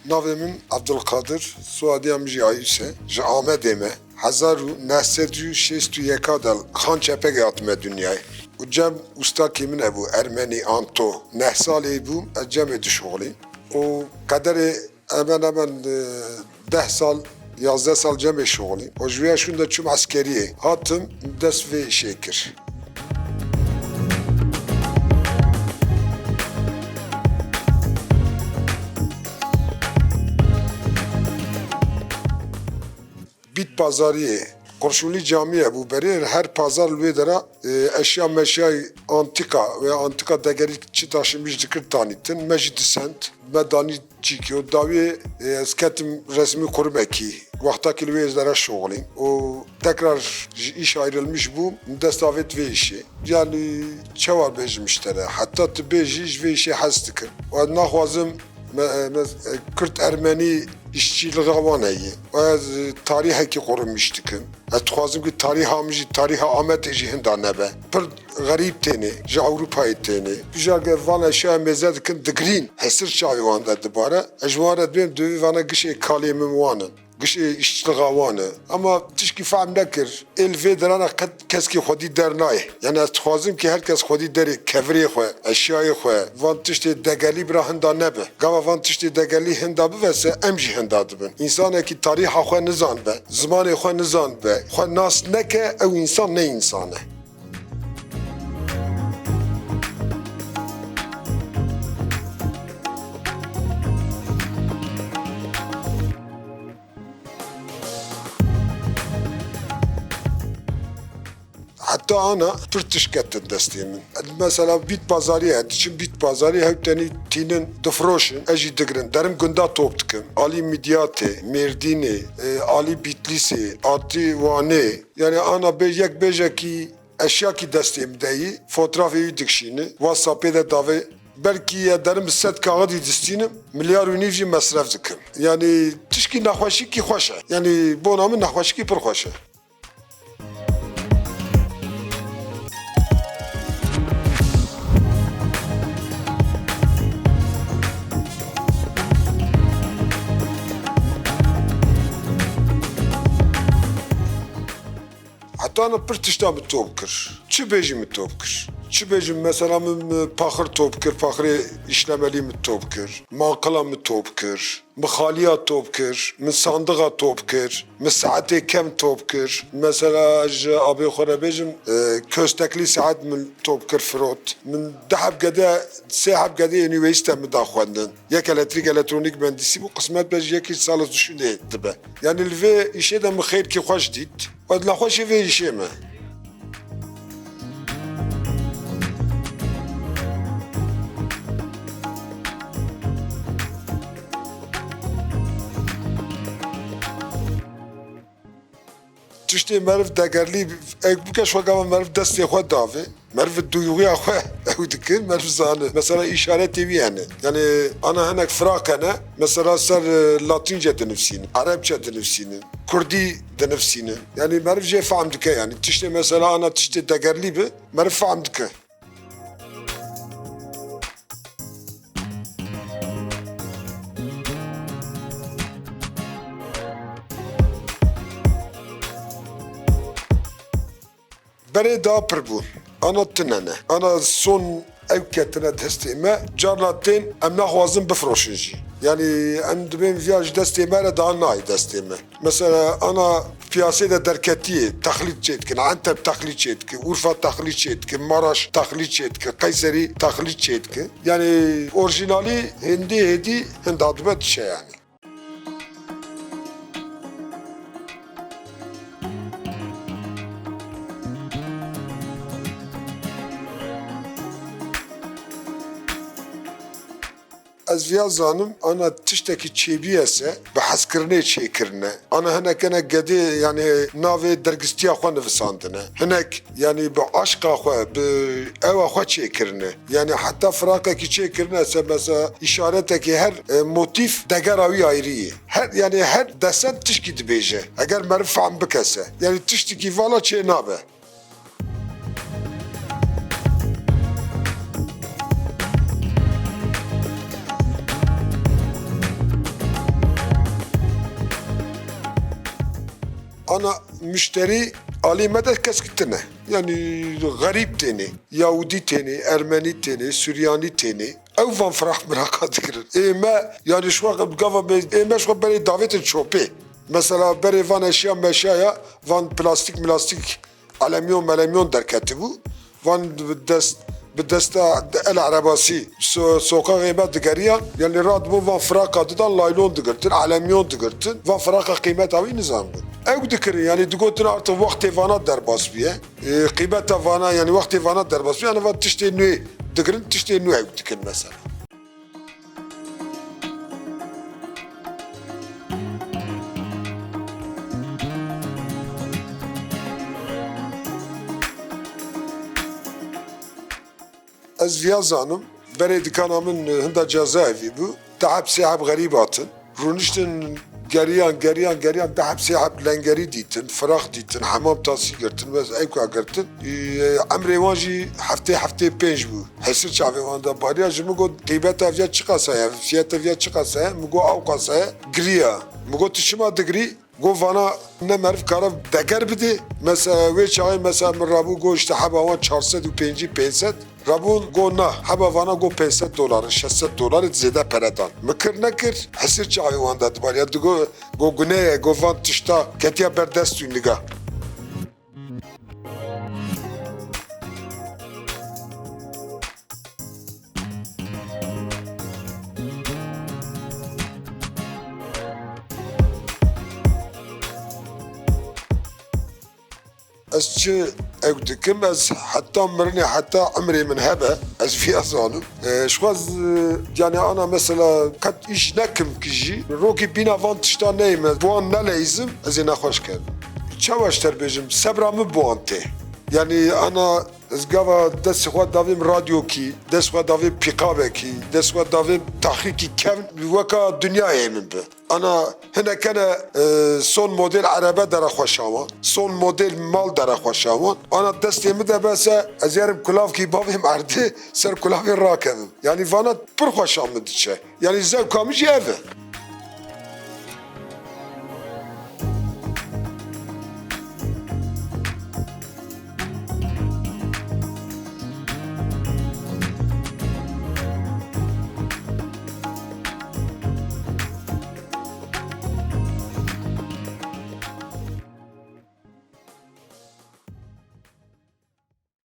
Navê min Abdulkadir, soyadiyam jî Ayûs e, ji Amedê me. 1961 de Xançepekê hatime dünyayê. û cem ustakê min hebû Ermenî Anto. 9 salê bûm, ez cemê dişholîm. û qederê hemen 10 sal, 11 sal cemê şolîm. û ji vê şûn de çûm eskeriyê. Hatim dest vê işê kir. Bit pazariyê, Kurşunlu Camiye bû berê her pazar li wê dera eşya meşyayê antika ve antika degerî çi taşîmiş dikir tanîtin. Me jî disend, me danî çîkî û dawê ez ketim resmî kurmekî. Wextekî li wê ez dera şolîm û tekrar ji îş ayrılmış bûm, desta vê divê işê. Yani çawa bêjim işte re, heta tu bêjî ji vê işê hez dikim. û ez naxwazim Kürt Ermenî işçiliğe wan heye. Ez tarîhekî qurmiş dikim. Ez dixwazim ki tarîha min jî tarîha Amedê jî hinda nebe. Pir xerîb têne, ji Ewropayê têne. Bijage van eşya mêze dikin digirîn. Hesir çavê wan de dibare. Ez ji wan re dibêm divê vana gişê kalê min wan in. Gişê işçiliğe wan e. Ama tişkî fehm nekir. Êl vê derana qet keskî xwedî dernayê. Yani ez dixwazim ki herkes xwedî derê kevirê xwe, eşyayê xwe, van tiştê degelî bira hinda nebe. Gava van tiştê degelî hinda bivese em jî hinda dibin. İnsanekî tarîha xwe nizan be, zimanê xwe nizan be, xwe nas neke ew însan ne însan e. Hatta ana pir tişketin destê min. Mesela bit pazariyê, diçim bit pazariyê hewtenî tînin difroşin, ez jî digirin. Derim gunda top dikim. Alî Midyatê, Mêrdînê, alî Bitlisê, atî Wanê. Yani ana yek bêjekî eşyakî destê min deyî, fotoğrafê wî dikişîni, WhatsApp'ê de davê. Belki ya derim set kağıdı distînim, milyar û nîv jî mesref dikim. Yani tişkî nexweşîkî xweş e. Yani bona min nexweşîkî pir xweş e. Hatta ana pir tişta min top kir. Çi bêjî min top kir? Çi bêjim mesela min paxir top kir, paxirê işlemelî min top kir, manqila min top kir, min xaliya top kir, min sandığa top kir, min saetê kem top kir. Mesela ji abê xwe re bêjim kösteklî saet min top kir firot. Min 10 hebgede, 3 hebgede înîveîste min da xwendin. Yek elektrik elektronik mühendisî bû, qismet be ji yekî sala duşûnê dibe. Yani li vê işê de min xêrkî xweş dît. Ez nexweşî vê işê me. Tiştê meriv degerlî, bike şwegava meriv destê xwe davê, meriv duyguya xwe ew dikin, meriv zane. Mesela işaretê wî hene. Yani ana hinek firak hene, mesela ser Latince dinivîsînin, Arapça dinivîsînin, Kurdî dinivîsînin. Yani meriv jê fehm dike yani. Tiştê mesela ana tiştê degerlî bi, meriv fehm dike. Berê da pir bûn. Ana tinene. Ana son ew ketine destê me, carna tên em naxwazin bifroşin jî. Yani em dibên viya ji destê me re daha nayê destê me. Mesela ana piyasê de derketiye taxlît çê dikin, Entep taxlît çê dikin, Urfa taxlît çê dikin, Maraş taxlît çê dikin, Qeyserî taxlît çê dikin. Yani orijinalî hindî hêdî hinda dibe dişe yani. Ez vêya zanim ana tiştekî çêbiyese bi heskirine çekirine. Ana hinek hinek gedi yani nave dergistiya xwe nivîsandine. Hinek yani bi aşka xwe, bi eva xwe çekirine. Yani hatta firakekî çekirine se mesela işaretekî her motif degera wî ayrî. Her desen tişkî dibêje. Eger meriv fehm bikese. Yani tiştekî vala çê nabe. Ana müşteri alimede keskitine. Yani garip teni, Yahudi teni, Ermeni teni, Süryani teni. Ev van frah miraka dikirin. Yani şu an gava şu beri davetin çopi. Mesela beri van eşya meşyaya van plastik alemyon derketi bu. Van بدستا العرباسي سوقا قيمة دقريا يعني راد بو فان فراقة دان لايلون دقرتن علميون دقرتن فان فراقة قيمتها وين نظام او دكري يعني دقوتنا ارتو وقت فانا درباس بيه قيمتها فانا يعني وقت فانا درباس بيه يعني فان تشتي نوي دقرن تشتي نوي او دكر مثلا Ez via zanım, berê dikana min hinda cezaevî bû, deheb sêheb xerîbatin, rûniştin geriyan, deheb sêheb lengerî dîtin, firaq dîtin, hemam tasî girtin, wez eyka girtin, emrê wan jî heftê pênc bû. Hesir çavê wan da bariya ji min got qîbeta ev ya çi qasa ye, fiyeta ev ya çi qasa ye, min got ew qasa ye, giriya. Min got tu çima digirî, got vana ne meriv kara deger bide, mesela wê çavê mesela min rabû got işte heba wan 450 500 Rabun go na heba vana go $500 $600 zêde peredan. Mikir nekir hesir çavê wan da dibar ya go guneye go van tişta ketiya berdest û nigah. Ez çi ew dikim ez heta mirinê heta emrê min hebe ez vî zanim. Şwaz yani ana mesela qet îş nekim ki jî rokî bîna van tişta neyme bu an neleyzim ez ê nexweş kerim. Çawa ji terbêjim sebra min bu an tê. Yani ana ez gava destê xwe davêm radyokî, dest xwe davê pîqavekî, dest xwe davêm taxrîkî kevn weka dunyayê min bi. Ana hinekene son model araba dere xweşawan, son model mal dere xweşawan. Ana destê min de bese ez yerim kulavkî bavêm erdê ser kulavê rakevim. Yani vana pir xweşa min diçe. Yani zevka min jî ev e.